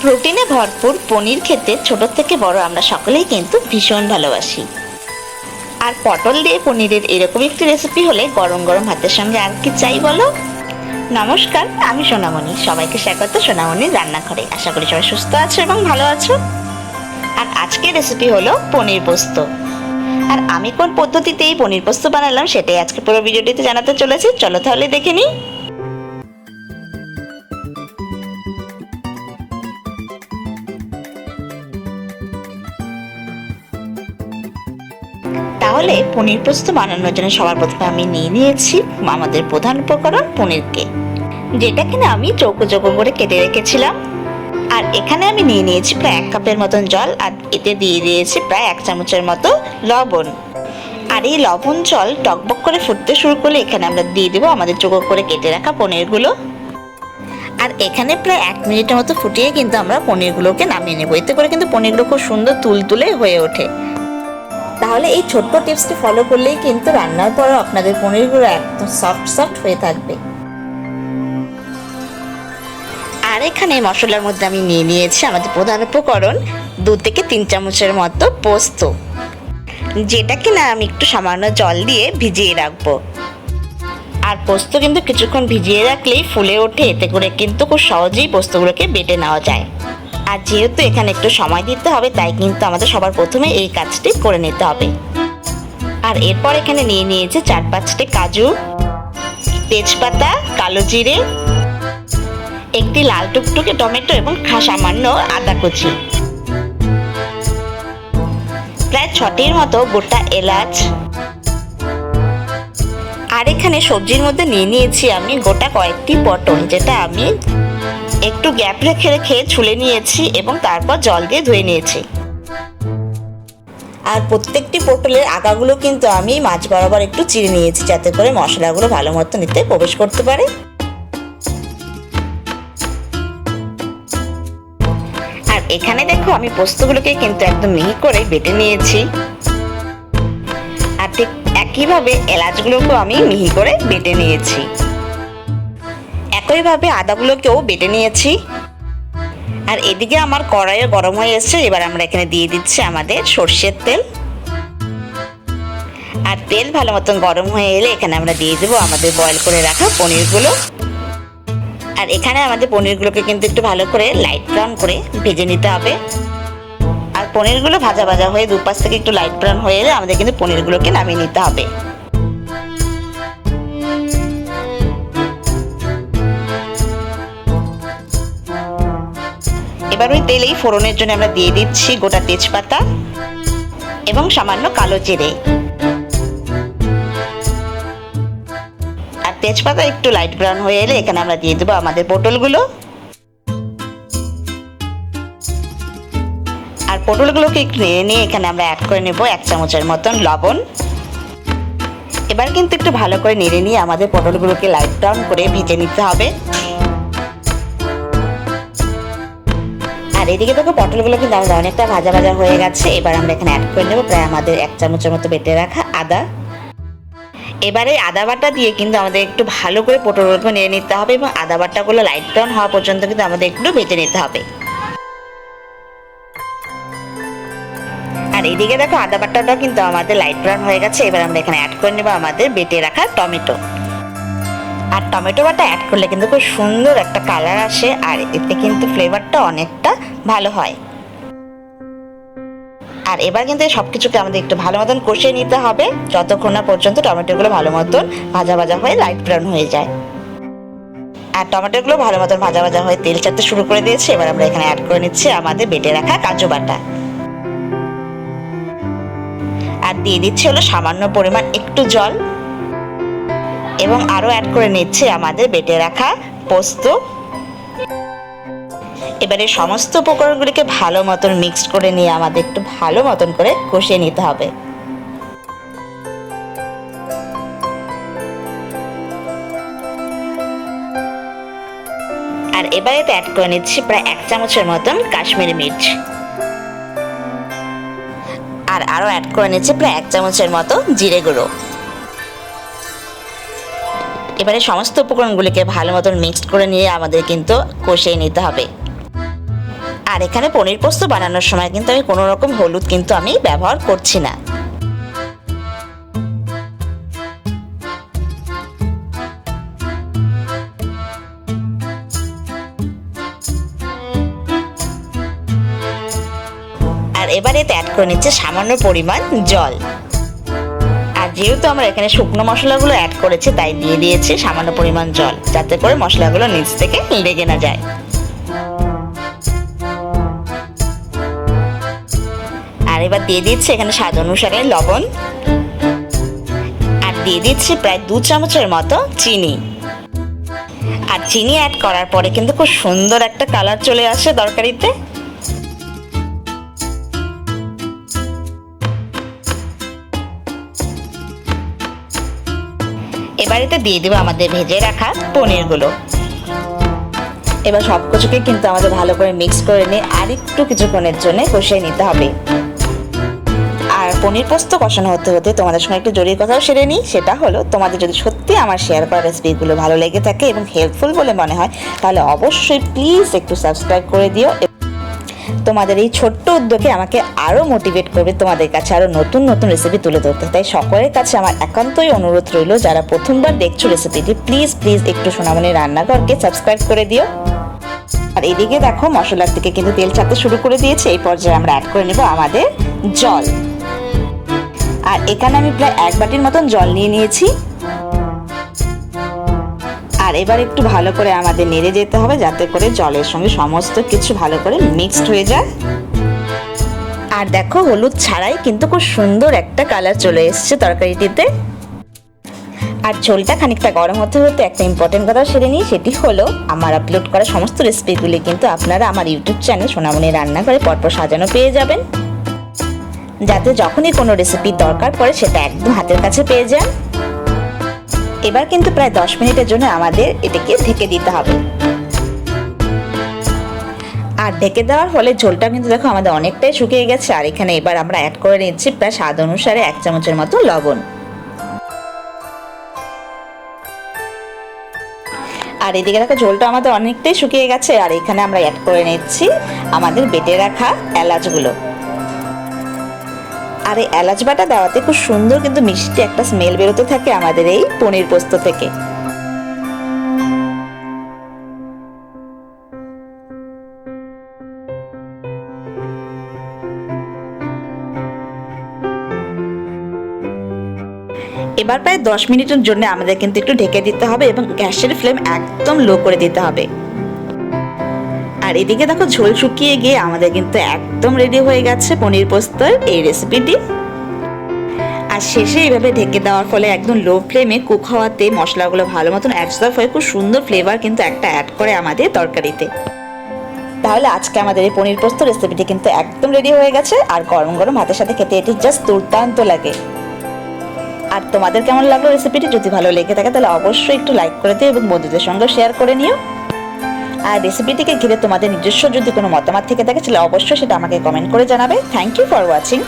প্রোটিনে ভরপুর পনির খেতে ছোট থেকে বড় আমরা সকলেই কিন্তু ভীষণ ভালোবাসি। আর পটল দিয়ে পনিরের এরকম একটি রেসিপি হলে গরম গরম ভাতের সঙ্গে আর কি চাই বলো। নমস্কার, আমি সোনামণি, সবাইকে স্বাগত সোনামণির রান্নাঘরে। আশা করি সবাই সুস্থ আছো এবং ভালো আছো। আর আজকের রেসিপি হলো পনির পোস্ত। আর আমি কোন পদ্ধতিতে এই পনির পোস্ত বানালাম সেটাই আজকে পুরো ভিডিওটিতে জানাতে চলেছি। চলো তাহলে দেখে নিই। তাহলে পনির পোস্ত বানানোর জন্য সবার প্রথমে আমি নিয়েছি আমাদের প্রধান উপকরণ পনিরকে, যেটা কিনা আমি চৌকো চৌকো করে কেটে রেখেছিলাম। আর এখানে আমি নিয়েছি প্রায় 1 কাপের মতন জল, আর এতে দিয়ে দিয়েছি প্রায় 1 চামচের মতো লবণ। আর এই লবণ জল টকবক করে ফুটতে শুরু করলে এখানে আমরা দিয়ে দেবো আমাদের চৌকো করে কেটে রাখা পনিরগুলো। আর এখানে প্রায় 1 মিনিটের মতো ফুটিয়ে কিন্তু আমরা পনিরগুলোকে নামিয়ে নেবো। এতে করে কিন্তু পনিরগুলো খুব সুন্দর তুলতুলে হয়ে ওঠে। তাহলে এই ছোট্ট টিপসটি ফলো করলেই কিন্তু রান্নার পরও আপনাদের পনিরগুলো একদম সফট হয়ে থাকবে। আর এখানে মশলার মধ্যে আমি নিয়েছি আমাদের প্রধান উপকরণ 2 থেকে 3 চামচের মতো পোস্ত, যেটা কিনা আমি একটু সামান্য জল দিয়ে ভিজিয়ে রাখবো। আর পোস্ত কিন্তু কিছুক্ষণ ভিজিয়ে রাখলেই ফুলে ওঠে, এতে করে কিন্তু খুব সহজেই পোস্তগুলোকে বেটে নেওয়া যায়। আর যেহেতু এখানে একটু সময় দিতে হবে, তাই কিন্তু আমাদের সবার প্রথমে এই কাজটি করে নিতে হবে। আর এরপর এখানে নিয়েছি 4-5টি কাজু, তেজপাতা, কালো জিরে, একটি লাল টুকটুকে টমেটো এবং সামান্য আদা কুচি, প্রায় 6টির মতো গোটা এলাচ। আর এখানে সবজির মধ্যে নিয়েছি আমি গোটা কয়েকটি পটল, যেটা আমি একটু গ্যাপ রেখে ছুলে নিয়েছি এবং তারপর জল দিয়ে ধুয়ে নিয়েছি। আর প্রত্যেকটি পটলের আগাগুলো কিন্তু আমি মাছ বরাবর একটু চিড়ে নিয়েছি, যাতে করে মশলাগুলো ভালো মতো নিতে প্রবেশ করতে পারে। আর এখানে দেখো আমি পোস্তগুলোকে কিন্তু একদম মিহি করে বেটে নিয়েছি। আর ঠিক একইভাবে এলাচগুলোকেও আমি মিহি করে বেটে নিয়েছি। একইভাবে আদাগুলোকেও বেটে নিয়েছি। আর এদিকে আমার কড়াইও গরম হয়ে এসেছে। এবার আমরা এখানে দিয়ে দিচ্ছি আমাদের সর্ষের তেল। আর তেল ভালো মতন গরম হয়ে এলে এখানে আমরা দিয়ে দেবো আমাদের বয়েল করে রাখা পনিরগুলো। আর এখানে আমাদের পনিরগুলোকে কিন্তু একটু ভালো করে লাইট ব্রাউন করে ভেজে নিতে হবে। আর পনিরগুলো ভাজা ভাজা হয়ে দুপাশ থেকে একটু লাইট ব্রাউন হয়ে এলে আমাদের কিন্তু পনিরগুলোকে নামিয়ে নিতে হবে। এবার ওই তেলেই ফোড়নের জন্য আমরা দিয়ে দিচ্ছি গোটা তেজপাতা এবং সামান্য কালো জিরে। আর তেজপাতা একটু লাইট ব্রাউন হয়ে এলে এখানে আমরা দিয়ে দেবো আমাদের পটলগুলো। আর পটলগুলোকে একটু নেড়ে নিয়ে এখানে আমরা অ্যাড করে নেব 1 চামচের মতন লবণ। এবার কিন্তু একটু ভালো করে নেড়ে নিয়ে আমাদের পটলগুলোকে লাইট ব্রাউন করে ভেজে নিতে হবে। আর এদিকে দেখো পটলগুলো কিন্তু আমাদের অনেকটা ভাজা ভাজা হয়ে গেছে। এবার আমরা এখানে অ্যাড করে নেব প্রায় আমাদের 1 চামচের মতো বেটে রাখা আদা। এবারে আদা বাটা দিয়ে কিন্তু আমাদের একটু ভালো করে পটলগুলোকে নেড়ে নিতে হবে এবং আদা বাটাগুলো লাইট ব্রাউন হওয়া পর্যন্ত কিন্তু আমাদের একটু ভেজে নিতে হবে। আর এদিকে দেখো আদা বাটাটাও কিন্তু আমাদের লাইট ব্রাউন হয়ে গেছে। এবার আমরা এখানে অ্যাড করে নেব আমাদের বেটে রাখা টমেটো। আর টমেটো বাটা অ্যাড করলে কিন্তু খুব সুন্দর একটা কালার আসে, আর এতে কিন্তু ফ্লেভারটা অনেকটা ভালো হয়। আর এবার কিন্তু সবকিছুকে আমাদের একটু ভালো মতন কষিয়ে নিতে হবে, যতক্ষণ না পর্যন্ত টমেটোগুলো ভালো মতন ভাজা ভাজা হয়ে লাইট ব্রাউন হয়ে যায়। আর টমেটোগুলো ভালো মতন ভাজা ভাজা হয়ে তেল ছাড়তে শুরু করে দিয়েছে। এবার আমরা এখানে অ্যাড করে নিচ্ছি আমাদের বেটে রাখা কাজু বাটা। আর দিয়ে দিচ্ছি হলো সামান্য পরিমাণ একটু জল এবং আরও অ্যাড করে নিচ্ছে আমাদের বেটে রাখা পোস্ত। এবারে সমস্ত উপকরণগুলিকে ভালো মতন মিক্সড করে নিয়ে আমাদের একটু ভালো মতন করে কষিয়ে নিতে হবে। আর এবারে অ্যাড করে নিচ্ছি প্রায় 1 চামচের মতন কাশ্মীরি মির্চ। আর আরও অ্যাড করে নিচ্ছি প্রায় 1 চামচের মতো জিরে গুঁড়ো। এবারে সমস্ত উপকরণগুলিকে ভালো মতন মিক্সড করে নিয়ে আমাদের কিন্তু কষিয়ে নিতে হবে। আর এখানে পনির পোস্ত বানানোর সময় কিন্তু আমি কোনো রকম হলুদ কিন্তু আমি ব্যবহার করছি না। আর এবারে এতে অ্যাড করে নিচ্ছে সামান্য পরিমাণ জল। আর যেহেতু আমরা এখানে শুকনো মশলাগুলো অ্যাড করেছি তাই দিয়ে দিয়েছি সামান্য পরিমাণ জল, যাতে করে মশলাগুলো নিচ থেকে লেগে না যায়। আর এবার দিয়ে দিচ্ছি এখানে স্বাদ অনুসারে লবণ, আর দিয়ে দিচ্ছি প্রায় 2 চামচের মতো চিনি। আর চিনি অ্যাড করার পরে কিন্তু খুব সুন্দর একটা কালার চলে আসে তরকারিতে। এবার এতে দিয়ে দেবো আমাদের ভেজে রাখা পনিরগুলো। এবার সব কিছুকে কিন্তু আমাদের ভালো করে মিক্স করে নিয়ে আরেকটু কিছুক্ষণের জন্য কষিয়ে নিতে হবে। আর পনির পোস্ত কষানো হতে হতে তোমাদের সঙ্গে একটু জরুরি কথাও সেরে নিই, সেটা হলো তোমাদের যদি সত্যি আমার শেয়ার করা রেসিপিগুলো ভালো লেগে থাকে এবং হেল্পফুল বলে মনে হয় তাহলে অবশ্যই প্লিজ একটু সাবস্ক্রাইব করে দিও। তোমাদের এই ছোট্ট উদ্যোগে আমাকে আরও মোটিভেট করবে তোমাদের কাছে আরও নতুন নতুন রেসিপি তুলে ধরতে। তাই সকলের কাছে আমার একান্তই অনুরোধ রইল, যারা প্রথমবার দেখছো রেসিপিটি প্লিজ একটু সোনামণি রান্নাঘরকে সাবস্ক্রাইব করে দিও। আর এদিকে দেখো মশলার থেকে কিন্তু তেল ছাড়তে শুরু করে দিয়েছে। এই পর্যায়ে আমরা অ্যাড করে নেব আমাদের জল। আর এখানে আমি প্রায় 1 বাটির মতন জল নিয়ে নিয়েছি। আর এবার একটু ভালো করে আমাদের নেড়ে যেতে হবে, যাতে করে জলের সঙ্গে সমস্ত কিছু ভালো করে মিক্সড হয়ে যায়। আর দেখো হলুদ ছাড়াই কিন্তু খুব সুন্দর একটা কালার চলে এসেছে তরকারিটিতে। আর ঝোলটা খানিকটা গরম হতে হতে একটা ইম্পর্টেন্ট কথা সেরে নিই, সেটি হলো আমার আপলোড করা সমস্ত রেসিপিগুলি কিন্তু আপনারা আমার ইউটিউব চ্যানেল সোনামণি রান্নাঘরে পরপর সাজানো পেয়ে যাবেন, যাতে যখনই কোনো রেসিপির দরকার পড়ে সেটা একদম হাতের কাছে পেয়ে যান। এবার কিন্তু প্রায় 10 মিনিটের জন্য আমাদের এটাকে ঢেকে দিতে হবে। আর ঢেকে দেওয়ার ফলে ঝোলটা কিন্তু দেখো আমাদের অনেকটাই শুকিয়ে গেছে। আর এখানে এবার আমরা অ্যাড করে নিচ্ছি প্রায় স্বাদ অনুসারে 1 চামচের মতো লবণ। আর এদিকে দেখো ঝোলটা আমাদের অনেকটাই শুকিয়ে গেছে। আর এখানে আমরা অ্যাড করে নিচ্ছি আমাদের বেটে রাখা এলাচগুলো। আর এই এলাচ বাটা দেওয়াতে খুব সুন্দর কিন্তু মিষ্টি একটা স্মেল বেরোতে থাকে আমাদের এই পনির পোস্ত থেকে। এবার প্রায় 10 মিনিটের জন্য আমাদের কিন্তু একটু ঢেকে দিতে হবে এবং গ্যাসের ফ্লেম একদম লো করে দিতে হবে। আর এদিকে দেখো ঝোল শুকিয়ে গিয়ে আমাদের কিন্তু একদম রেডি হয়ে গেছে পনির পোস্তর এই রেসিপিটি। আর শেষে এইভাবে ঢেকে দেওয়ার ফলে একদম লো ফ্লেমে কুক হওয়াতে মশলাগুলো ভালো মতন অ্যাবজর্ব হয়ে খুব সুন্দর ফ্লেভার কিন্তু একটা অ্যাড করে আমাদের তরকারিতে। তাহলে আজকে আমাদের এই পনির পোস্ত রেসিপিটি কিন্তু একদম রেডি হয়ে গেছে। আর গরম গরম ভাতের সাথে খেতে এটি জাস্ট দুর্দান্ত লাগে। আর তোমাদের কেমন লাগলো রেসিপিটি? যদি ভালো লেগে থাকে তাহলে অবশ্যই একটু লাইক করে দিও এবং বন্ধুদের সঙ্গে শেয়ার করে নিও। আর রেসিপিটিকে ঘিরে তোমাদের নিজস্ব যদি কোনো মতামত থেকে থাকে তাহলে অবশ্যই সেটা আমাকে কমেন্ট করে জানাবে। Thank you for watching.